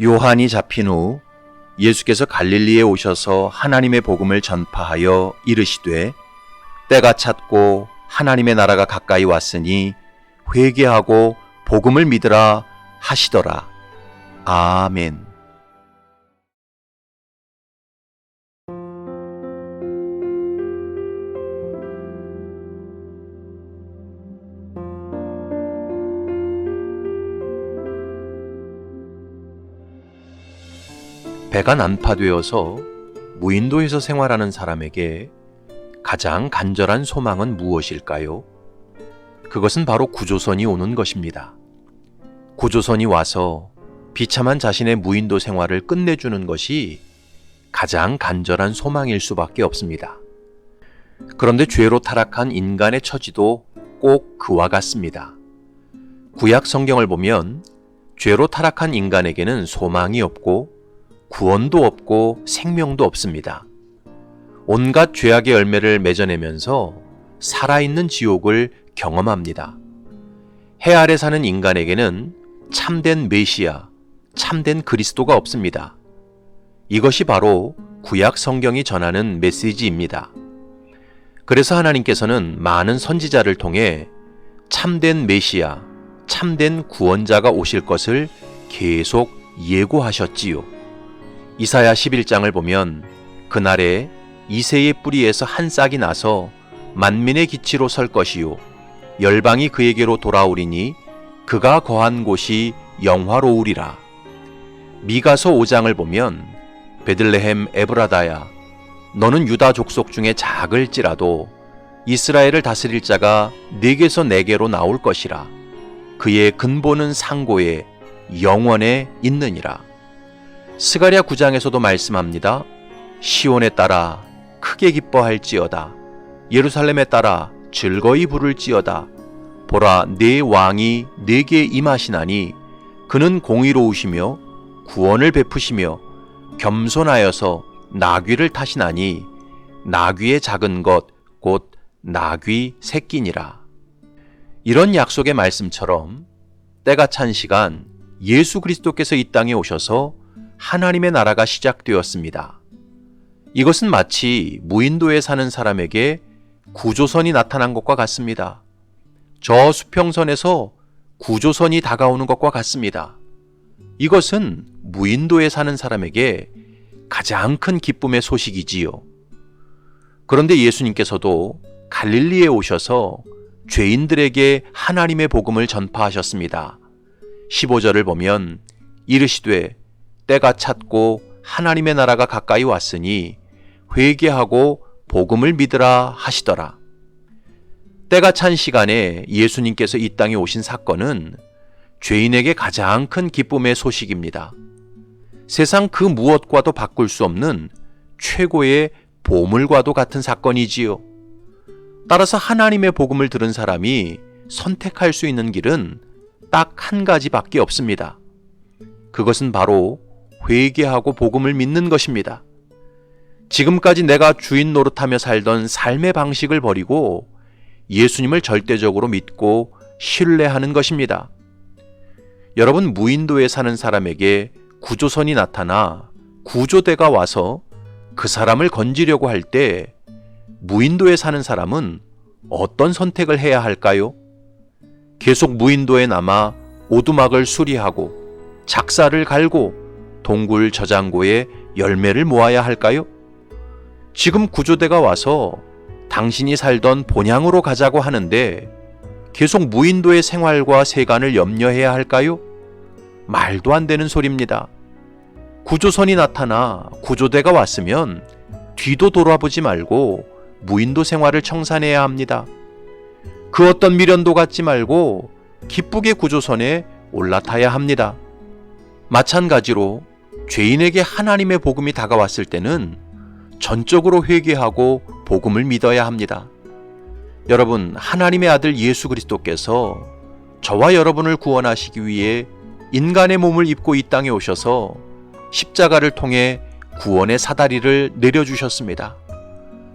요한이 잡힌 후 예수께서 갈릴리에 오셔서 하나님의 복음을 전파하여 이르시되 때가 찼고 하나님의 나라가 가까이 왔으니 회개하고 복음을 믿으라 하시더라. 아멘. 배가 난파되어서 무인도에서 생활하는 사람에게 가장 간절한 소망은 무엇일까요? 그것은 바로 구조선이 오는 것입니다. 구조선이 와서 비참한 자신의 무인도 생활을 끝내주는 것이 가장 간절한 소망일 수밖에 없습니다. 그런데 죄로 타락한 인간의 처지도 꼭 그와 같습니다. 구약 성경을 보면 죄로 타락한 인간에게는 소망이 없고 구원도 없고 생명도 없습니다. 온갖 죄악의 열매를 맺어내면서 살아있는 지옥을 경험합니다. 해 아래 사는 인간에게는 참된 메시아, 참된 그리스도가 없습니다. 이것이 바로 구약 성경이 전하는 메시지입니다. 그래서 하나님께서는 많은 선지자를 통해 참된 메시아, 참된 구원자가 오실 것을 계속 예고하셨지요. 이사야 11장을 보면 그날에 이새의 뿌리에서 한 싹이 나서 만민의 기치로 설 것이요 열방이 그에게로 돌아오리니 그가 거한 곳이 영화로우리라. 미가서 5장을 보면 베들레헴 에브라다야 너는 유다 족속 중에 작을지라도 이스라엘을 다스릴 자가 네게서 내게로 나올 것이라. 그의 근본은 상고에 영원에 있느니라. 스가랴 9장에서도 말씀합니다. 시온에 따라 크게 기뻐할지어다. 예루살렘에 따라 즐거이 부를지어다. 보라 내 왕이 내게 임하시나니 그는 공의로우시며 구원을 베푸시며 겸손하여서 나귀를 타시나니 나귀의 작은 것 곧 나귀 새끼니라. 이런 약속의 말씀처럼 때가 찬 시간 예수 그리스도께서 이 땅에 오셔서 하나님의 나라가 시작되었습니다. 이것은 마치 무인도에 사는 사람에게 구조선이 나타난 것과 같습니다. 저 수평선에서 구조선이 다가오는 것과 같습니다. 이것은 무인도에 사는 사람에게 가장 큰 기쁨의 소식이지요. 그런데 예수님께서도 갈릴리에 오셔서 죄인들에게 하나님의 복음을 전파하셨습니다. 15절을 보면 이르시되 때가 찼고 하나님의 나라가 가까이 왔으니 회개하고 복음을 믿으라 하시더라. 때가 찬 시간에 예수님께서 이 땅에 오신 사건은 죄인에게 가장 큰 기쁨의 소식입니다. 세상 그 무엇과도 바꿀 수 없는 최고의 보물과도 같은 사건이지요. 따라서 하나님의 복음을 들은 사람이 선택할 수 있는 길은 딱 한 가지밖에 없습니다. 그것은 바로 회개하고 복음을 믿는 것입니다. 지금까지 내가 주인 노릇하며 살던 삶의 방식을 버리고 예수님을 절대적으로 믿고 신뢰하는 것입니다. 여러분, 무인도에 사는 사람에게 구조선이 나타나 구조대가 와서 그 사람을 건지려고 할 때 무인도에 사는 사람은 어떤 선택을 해야 할까요? 계속 무인도에 남아 오두막을 수리하고 작사를 갈고 동굴 저장고에 열매를 모아야 할까요? 지금 구조대가 와서 당신이 살던 본향으로 가자고 하는데 계속 무인도의 생활과 세간을 염려해야 할까요? 말도 안 되는 소리입니다. 구조선이 나타나 구조대가 왔으면 뒤도 돌아보지 말고 무인도 생활을 청산해야 합니다. 그 어떤 미련도 갖지 말고 기쁘게 구조선에 올라타야 합니다. 마찬가지로 죄인에게 하나님의 복음이 다가왔을 때는 전적으로 회개하고 복음을 믿어야 합니다. 여러분, 하나님의 아들 예수 그리스도께서 저와 여러분을 구원하시기 위해 인간의 몸을 입고 이 땅에 오셔서 십자가를 통해 구원의 사다리를 내려주셨습니다.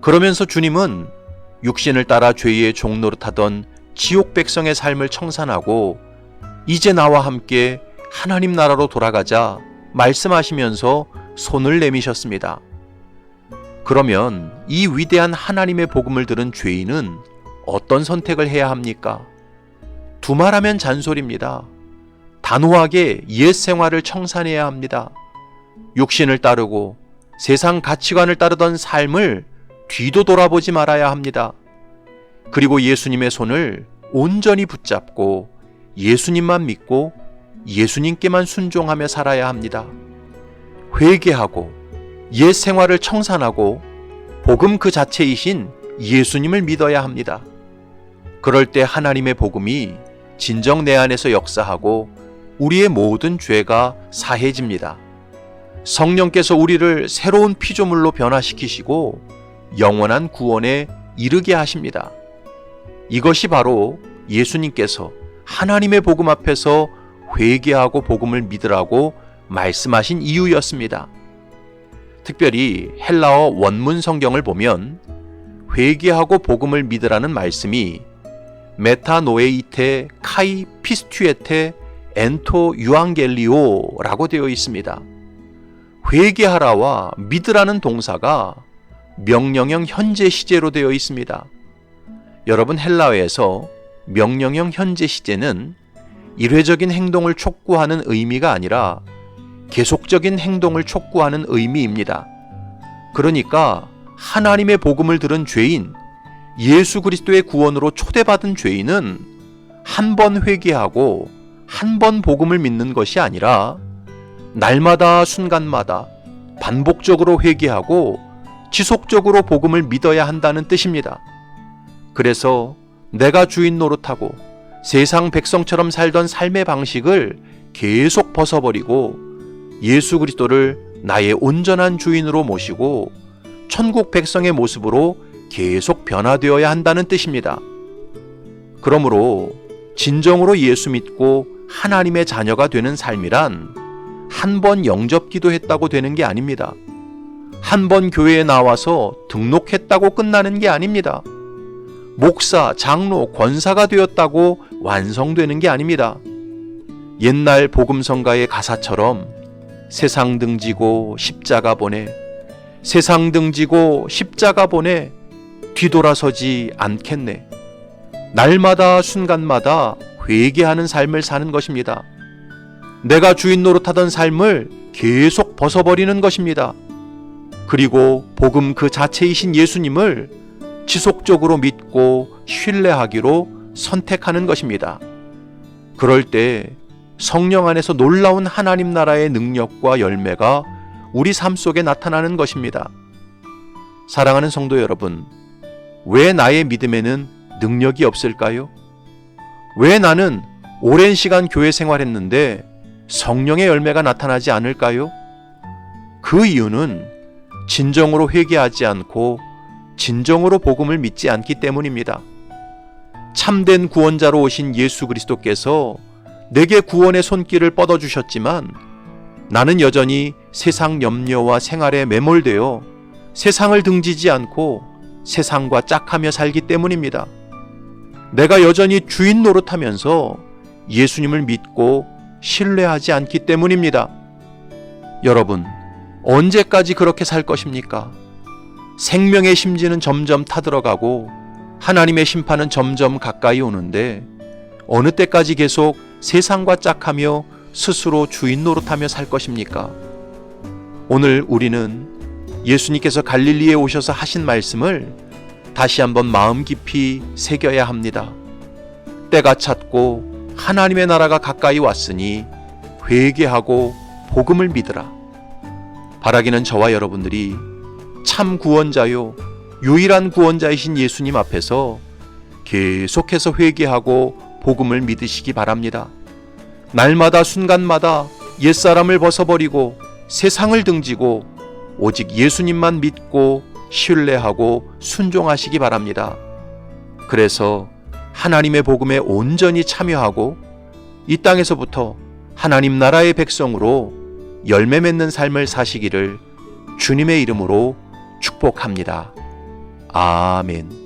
그러면서 주님은 육신을 따라 죄의 종노릇하던 지옥 백성의 삶을 청산하고 이제 나와 함께 하나님 나라로 돌아가자 말씀하시면서 손을 내미셨습니다. 그러면 이 위대한 하나님의 복음을 들은 죄인은 어떤 선택을 해야 합니까? 두말하면 잔소리입니다. 단호하게 옛 생활을 청산해야 합니다. 육신을 따르고 세상 가치관을 따르던 삶을 뒤도 돌아보지 말아야 합니다. 그리고 예수님의 손을 온전히 붙잡고 예수님만 믿고 예수님께만 순종하며 살아야 합니다. 회개하고 옛 생활을 청산하고 복음 그 자체이신 예수님을 믿어야 합니다. 그럴 때 하나님의 복음이 진정 내 안에서 역사하고 우리의 모든 죄가 사해집니다. 성령께서 우리를 새로운 피조물로 변화시키시고 영원한 구원에 이르게 하십니다. 이것이 바로 예수님께서 하나님의 복음 앞에서 회개하고 복음을 믿으라고 말씀하신 이유였습니다. 특별히 헬라어 원문 성경을 보면 회개하고 복음을 믿으라는 말씀이 메타노에이테 카이 피스튜에테 엔토 유앙겔리오라고 되어 있습니다. 회개하라와 믿으라는 동사가 명령형 현재 시제로 되어 있습니다. 여러분, 헬라어에서 명령형 현재 시제는 일회적인 행동을 촉구하는 의미가 아니라 계속적인 행동을 촉구하는 의미입니다. 그러니까 하나님의 복음을 들은 죄인, 예수 그리스도의 구원으로 초대받은 죄인은 한 번 회개하고 한 번 복음을 믿는 것이 아니라 날마다 순간마다 반복적으로 회개하고 지속적으로 복음을 믿어야 한다는 뜻입니다. 그래서 내가 주인 노릇하고 세상 백성처럼 살던 삶의 방식을 계속 벗어버리고 예수 그리스도를 나의 온전한 주인으로 모시고 천국 백성의 모습으로 계속 변화되어야 한다는 뜻입니다. 그러므로 진정으로 예수 믿고 하나님의 자녀가 되는 삶이란 한 번 영접 기도했다고 되는 게 아닙니다. 한 번 교회에 나와서 등록했다고 끝나는 게 아닙니다. 목사, 장로, 권사가 되었다고 완성되는 게 아닙니다. 옛날 복음성가의 가사처럼 세상 등지고 십자가 보내, 세상 등지고 십자가 보내, 뒤돌아서지 않겠네. 날마다 순간마다 회개하는 삶을 사는 것입니다. 내가 주인 노릇하던 삶을 계속 벗어버리는 것입니다. 그리고 복음 그 자체이신 예수님을 지속적으로 믿고 신뢰하기로 선택하는 것입니다. 그럴 때 성령 안에서 놀라운 하나님 나라의 능력과 열매가 우리 삶 속에 나타나는 것입니다. 사랑하는 성도 여러분, 왜 나의 믿음에는 능력이 없을까요? 왜 나는 오랜 시간 교회 생활했는데 성령의 열매가 나타나지 않을까요? 그 이유는 진정으로 회개하지 않고 진정으로 복음을 믿지 않기 때문입니다. 참된 구원자로 오신 예수 그리스도께서 내게 구원의 손길을 뻗어주셨지만 나는 여전히 세상 염려와 생활에 매몰되어 세상을 등지지 않고 세상과 짝하며 살기 때문입니다. 내가 여전히 주인 노릇하면서 예수님을 믿고 신뢰하지 않기 때문입니다. 여러분, 언제까지 그렇게 살 것입니까? 생명의 심지는 점점 타들어가고 하나님의 심판은 점점 가까이 오는데 어느 때까지 계속 세상과 짝하며 스스로 주인 노릇하며 살 것입니까? 오늘 우리는 예수님께서 갈릴리에 오셔서 하신 말씀을 다시 한번 마음 깊이 새겨야 합니다. 때가 찼고 하나님의 나라가 가까이 왔으니 회개하고 복음을 믿으라. 바라기는 저와 여러분들이 참 구원자요 유일한 구원자이신 예수님 앞에서 계속해서 회개하고 복음을 믿으시기 바랍니다. 날마다 순간마다 옛사람을 벗어버리고 세상을 등지고 오직 예수님만 믿고 신뢰하고 순종하시기 바랍니다. 그래서 하나님의 복음에 온전히 참여하고 이 땅에서부터 하나님 나라의 백성으로 열매 맺는 삶을 사시기를 주님의 이름으로 축복합니다. 아멘.